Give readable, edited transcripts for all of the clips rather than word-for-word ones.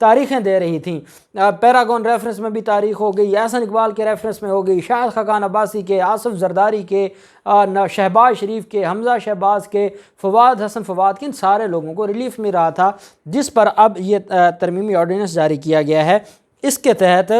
تاریخیں دے رہی تھیں، پیراگون ریفرنس میں بھی تاریخ ہو گئی، احسن اقبال کے ریفرنس میں ہو گئی، شاہد خاقان عباسی کے، آصف زرداری کے، شہباز شریف کے، حمزہ شہباز کے، فواد حسن فواد کے، ان سارے لوگوں کو ریلیف مل رہا تھا، جس پر اب یہ ترمیمی آرڈیننس جاری کیا گیا ہے۔ اس کے تحت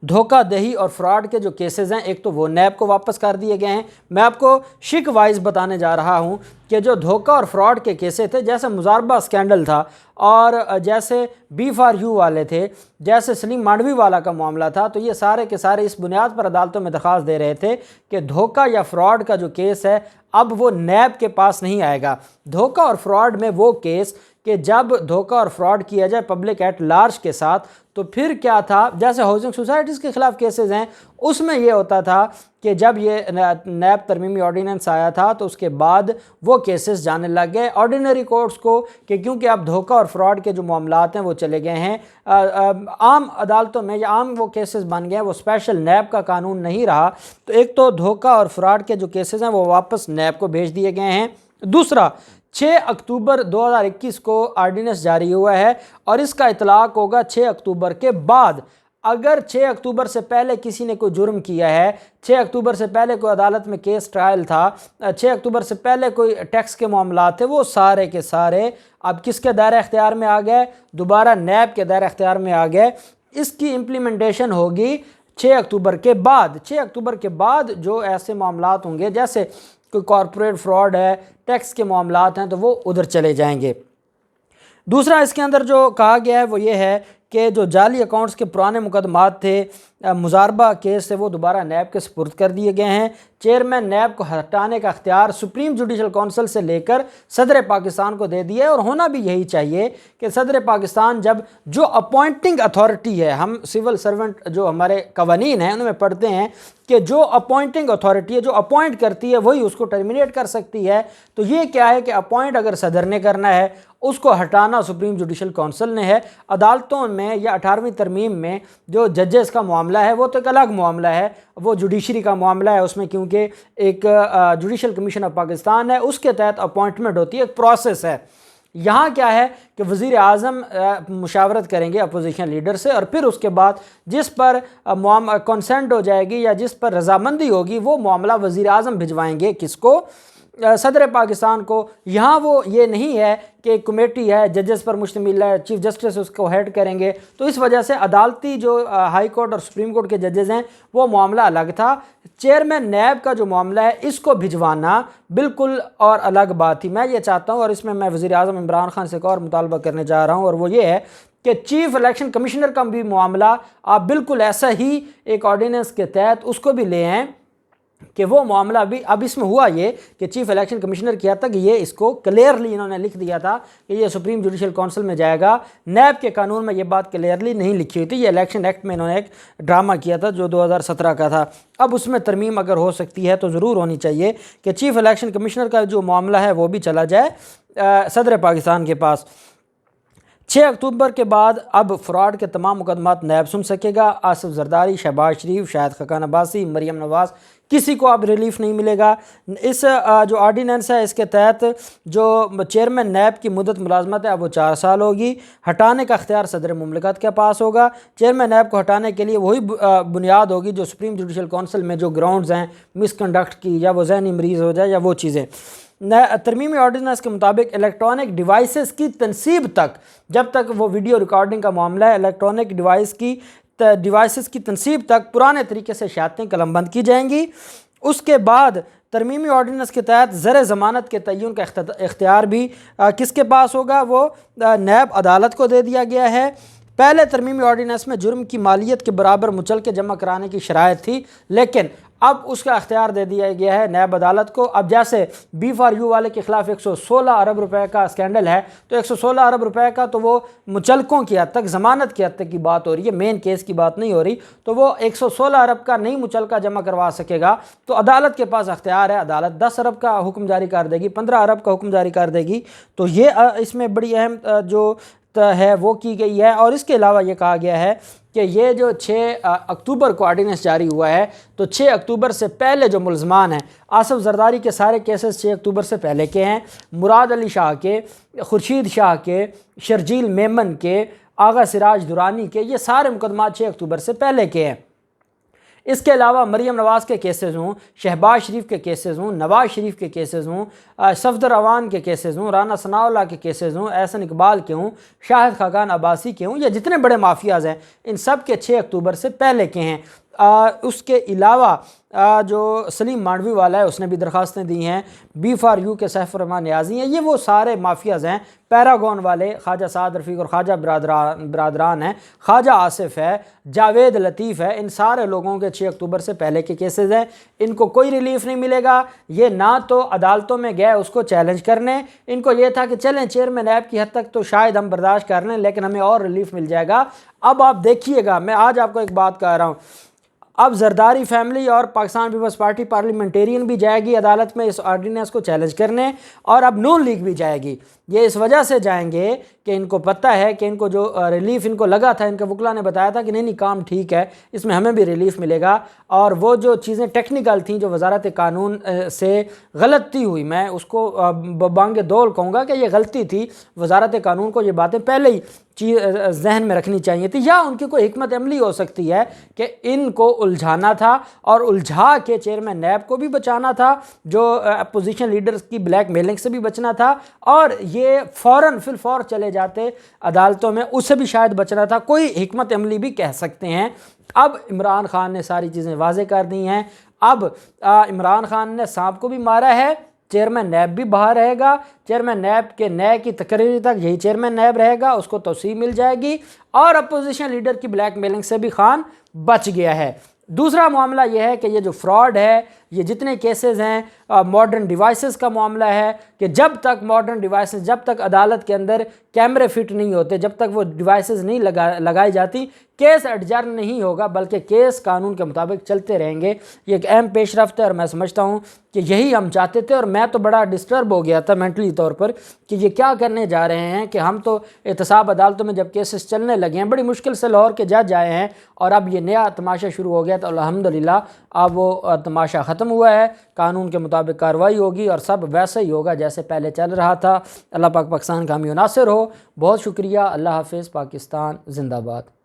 دھوکہ دہی اور فراڈ کے جو کیسز ہیں، ایک تو وہ نیب کو واپس کر دیے گئے ہیں۔ میں آپ کو شک وائز بتانے جا رہا ہوں کہ جو دھوکہ اور فراڈ کے کیسز تھے، جیسے مزاربہ اسکینڈل تھا، اور جیسے B4U والے تھے، جیسے سلیم مانڈوی والا کا معاملہ تھا، تو یہ سارے کے سارے اس بنیاد پر عدالتوں میں درخواست دے رہے تھے کہ دھوکہ یا فراڈ کا جو کیس ہے اب وہ نیب کے پاس نہیں آئے گا۔ دھوکہ اور فراڈ میں وہ کیس کہ جب دھوکہ اور فراڈ کیا جائے پبلک ایٹ لارج کے ساتھ، تو پھر کیا تھا، جیسے ہاؤسنگ سوسائٹیز کے خلاف کیسز ہیں، اس میں یہ ہوتا تھا کہ جب یہ نیب ترمیمی آرڈیننس آیا تھا تو اس کے بعد وہ کیسز جانے لگ گئے آرڈینری کورٹس کو، کہ کیونکہ اب دھوکہ اور فراڈ کے جو معاملات ہیں وہ چلے گئے ہیں عام عدالتوں میں، یا عام وہ کیسز بن گئے ہیں، وہ اسپیشل نیب کا قانون نہیں رہا۔ تو ایک تو دھوکہ اور فراڈ کے جو کیسز ہیں وہ واپس نیب کو بھیج دیے گئے ہیں۔ دوسرا، 6 اکتوبر 2021 کو آرڈیننس جاری ہوا ہے، اور اس کا اطلاق ہوگا 6 اکتوبر کے بعد۔ اگر 6 اکتوبر سے پہلے کسی نے کوئی جرم کیا ہے، 6 اکتوبر سے پہلے کوئی عدالت میں کیس ٹرائل تھا، 6 اکتوبر سے پہلے کوئی ٹیکس کے معاملات تھے، وہ سارے کے سارے اب کس کے دائرہ اختیار میں آ گئے؟ دوبارہ نیب کے دائرہ اختیار میں آ گئے۔ اس کی امپلیمنٹیشن ہوگی 6 اکتوبر کے بعد۔ 6 اکتوبر کے بعد جو ایسے معاملات ہوں گے، جیسے کوئی کارپوریٹ فراڈ ہے، ٹیکس کے معاملات ہیں، تو وہ ادھر چلے جائیں گے۔ دوسرا اس کے اندر جو کہا گیا ہے وہ یہ ہے کہ جو جعلی اکاؤنٹس کے پرانے مقدمات تھے، مزاربہ کیس سے، وہ دوبارہ نیب کے سپرد کر دیے گئے ہیں۔ چیئرمین نیب کو ہٹانے کا اختیار سپریم جوڈیشل کونسل سے لے کر صدر پاکستان کو دے دیا ہے، اور ہونا بھی یہی چاہیے کہ صدر پاکستان جب جو اپوائنٹنگ اتھارٹی ہے، ہم سول سرونٹ جو ہمارے قوانین ہیں ان میں پڑھتے ہیں کہ جو اپوائنٹنگ اتھارٹی ہے، جو اپوائنٹ کرتی ہے، وہی اس کو ٹرمینیٹ کر سکتی ہے۔ تو یہ کیا ہے کہ اپوائنٹ اگر صدر نے کرنا ہے، اس کو ہٹانا سپریم جوڈیشل کونسل نے ہے۔ عدالتوں میں یا 18ویں ترمیم میں جو ججز کا معاملہ ہے وہ تو ایک الگ معاملہ ہے، وہ جوڈیشری کا معاملہ ہے، اس میں کیونکہ ایک جوڈیشل کمیشن آف پاکستان ہے، اس کے تحت اپوائنٹمنٹ ہوتی ہے، ایک پروسیس ہے۔ یہاں کیا ہے کہ وزیر اعظم مشاورت کریں گے اپوزیشن لیڈر سے، اور پھر اس کے بعد جس پر کنسنٹ ہو جائے گی یا جس پر رضامندی ہوگی، وہ معاملہ وزیر اعظم بھجوائیں گے کس کو؟ صدر پاکستان کو۔ یہاں وہ یہ نہیں ہے کہ ایک کمیٹی ہے ججز پر مشتمل ہے، چیف جسٹس اس کو ہیڈ کریں گے، تو اس وجہ سے عدالتی جو ہائی کورٹ اور سپریم کورٹ کے ججز ہیں وہ معاملہ الگ تھا۔ چیئرمین نیب کا جو معاملہ ہے اس کو بھجوانا بالکل اور الگ بات تھی۔ میں یہ چاہتا ہوں، اور اس میں وزیر اعظم عمران خان سے ایک اور مطالبہ کرنے جا رہا ہوں، اور وہ یہ ہے کہ چیف الیکشن کمشنر کا بھی معاملہ آپ بالکل ایسا ہی ایک آرڈیننس کے تحت اس کو بھی لے آئیں کہ وہ معاملہ بھی اب اس میں ہوا یہ کہ چیف الیکشن کمشنر کیا تھا کہ یہ اس کو کلیئرلی انہوں نے لکھ دیا تھا کہ یہ سپریم جوڈیشل کونسل میں جائے گا۔ نیب کے قانون میں یہ بات کلیئرلی نہیں لکھی ہوئی تھی، یہ الیکشن ایکٹ میں انہوں نے ایک ڈرامہ کیا تھا جو 2017 کا تھا۔ اب اس میں ترمیم اگر ہو سکتی ہے تو ضرور ہونی چاہیے کہ چیف الیکشن کمشنر کا جو معاملہ ہے وہ بھی چلا جائے صدر پاکستان کے پاس۔ 6 اکتوبر کے بعد اب فراڈ کے تمام مقدمات نیب سن سکے گا۔ آصف زرداری، شہباز شریف، شاہد خاقان عباسی، مریم نواز، کسی کو اب ریلیف نہیں ملے گا۔ اس جو آرڈیننس ہے اس کے تحت جو چیئرمین نیب کی مدت ملازمت ہے اب وہ 4 سال ہوگی۔ ہٹانے کا اختیار صدر مملکت کے پاس ہوگا۔ چیئرمین نیب کو ہٹانے کے لیے وہی بنیاد ہوگی جو سپریم جوڈیشل کونسل میں جو گراؤنڈز ہیں مس کنڈکٹ کی، یا وہ ذہنی مریض ہو جائے یا وہ چیزیں۔ ترمیمی آرڈیننس کے مطابق الیکٹرانک ڈیوائسز کی تنصیب تک، جب تک وہ ویڈیو ریکارڈنگ کا معاملہ ہے، الیکٹرانک ڈیوائسز کی تنصیب تک پرانے طریقے سے شہادتیں قلم بند کی جائیں گی۔ اس کے بعد ترمیمی آرڈیننس کے تحت زر ضمانت کے تعین کا اختیار بھی کس کے پاس ہوگا؟ وہ نیب عدالت کو دے دیا گیا ہے۔ پہلے ترمیمی آرڈیننس میں جرم کی مالیت کے برابر مچلقے جمع کرانے کی شرائط تھی، لیکن اب اس کا اختیار دے دیا گیا ہے نیب عدالت کو۔ اب جیسے B4U والے کے خلاف 116 ارب روپے کا اسکینڈل ہے، تو 116 ارب روپے کا تو وہ مچلقوں کی حد تک، ضمانت کی حد تک کی بات ہو رہی ہے، مین کیس کی بات نہیں ہو رہی، تو وہ 116 ارب کا نہیں مچلقہ جمع کروا سکے گا، تو عدالت کے پاس اختیار ہے، عدالت 10 ارب کا حکم جاری کر دے گی، 15 ارب کا حکم جاری کر دے گی۔ تو یہ اس میں بڑی اہم جو ہے وہ کی گئی ہے۔ اور اس کے علاوہ یہ کہا گیا ہے کہ یہ جو 6 اکتوبر کو آرڈیننس جاری ہوا ہے، تو 6 اکتوبر سے پہلے جو ملزمان ہیں، آصف زرداری کے سارے کیسز 6 اکتوبر سے پہلے کے ہیں، مراد علی شاہ کے، خورشید شاہ کے، شرجیل میمن کے، آغا سراج درانی کے، یہ سارے مقدمات 6 اکتوبر سے پہلے کے ہیں۔ اس کے علاوہ مریم نواز کے کیسز ہوں، شہباز شریف کے کیسز ہوں، نواز شریف کے کیسز ہوں، صفدر اعوان کے کیسز ہوں، رانا ثناءاللہ کے کیسز ہوں، احسن اقبال کے ہوں، شاہد خاقان عباسی کے ہوں، یہ جتنے بڑے مافیاز ہیں ان سب کے 6 اکتوبر سے پہلے کے ہیں۔ اس کے علاوہ جو سلیم مانڈوی والا ہے اس نے بھی درخواستیں دی ہیں، بی فار یو کے سیف الرحمان نیازی ہیں، یہ وہ سارے مافیاز ہیں۔ پیراگون والے خواجہ سعد رفیق اور خواجہ برادران ہیں، خواجہ آصف ہے، جاوید لطیف ہے، ان سارے لوگوں کے 6 اکتوبر سے پہلے کے کیسز ہیں۔ ان کو کوئی ریلیف نہیں ملے گا، یہ نہ تو عدالتوں میں گئے اس کو چیلنج کرنے، ان کو یہ تھا کہ چلیں چیئرمین ایپ کی حد تک تو شاید ہم برداشت کر لیں لیکن ہمیں اور ریلیف مل جائے گا۔ اب آپ دیکھیے گا، میں آج آپ کو ایک بات کہہ رہا ہوں، اب زرداری فیملی اور پاکستان پیپلز پارٹی پارلیمنٹیرین بھی جائے گی عدالت میں اس آرڈیننس کو چیلنج کرنے، اور اب نون لیگ بھی جائے گی۔ یہ اس وجہ سے جائیں گے کہ ان کو پتہ ہے کہ ان کو جو ریلیف ان کو لگا تھا، ان کے وکلا نے بتایا تھا کہ نہیں کام ٹھیک ہے، اس میں ہمیں بھی ریلیف ملے گا، اور وہ جو چیزیں ٹیکنیکل تھیں جو وزارت قانون سے غلطی ہوئی، میں اس کو بانگ دول کہوں گا کہ یہ غلطی تھی، وزارت قانون کو یہ باتیں پہلے ہی ذہن میں رکھنی چاہیے تھی، یا ان کی کوئی حکمت عملی ہو سکتی ہے کہ ان کو الجھانا تھا اور الجھا کے چیئرمین نیب کو بھی بچانا تھا، جو اپوزیشن لیڈرز کی بلیک میلنگ سے بھی بچنا تھا، اور یہ فوراً فی الفور چلے جاتے عدالتوں میں، اس سے بھی شاید بچنا تھا، کوئی حکمت عملی بھی کہہ سکتے ہیں۔ اب عمران خان نے ساری چیزیں واضح کر دی ہیں، اب عمران خان نے سانپ کو بھی مارا ہے، چیئرمین نیب بھی باہر رہے گا، چیئرمین نیب کے نئے کی تقرری تک یہی چیئرمین نیب رہے گا، اس کو توسیع مل جائے گی، اور اپوزیشن لیڈر کی بلیک میلنگ سے بھی خان بچ گیا ہے۔ دوسرا معاملہ یہ ہے کہ یہ جو فراڈ ہے، یہ جتنے کیسز ہیں، ماڈرن ڈیوائسز کا معاملہ ہے کہ جب تک ماڈرن ڈیوائسز، جب تک عدالت کے اندر کیمرے فٹ نہیں ہوتے، جب تک وہ ڈیوائسز نہیں لگائی جاتی، کیس ایڈجرن نہیں ہوگا، بلکہ کیس قانون کے مطابق چلتے رہیں گے۔ یہ ایک اہم پیش رفت ہے، اور میں سمجھتا ہوں کہ یہی ہم چاہتے تھے، اور میں تو بڑا ڈسٹرب ہو گیا تھا مینٹلی طور پر کہ یہ کیا کرنے جا رہے ہیں، کہ ہم تو احتساب عدالتوں میں جب کیسز چلنے لگے ہیں، بڑی مشکل سے لاہور کے جج آئے ہیں، اور اب یہ نیا تماشا شروع ہو گیا، تو الحمدللہ اب وہ تماشا ختم ہوا ہے، قانون کے مطابق کارروائی ہوگی، اور سب ویسے ہی ہوگا جیسے پہلے چل رہا تھا۔ اللہ پاک پاکستان کا حامی و ناصر ہو۔ بہت شکریہ، اللہ حافظ، پاکستان زندہ باد۔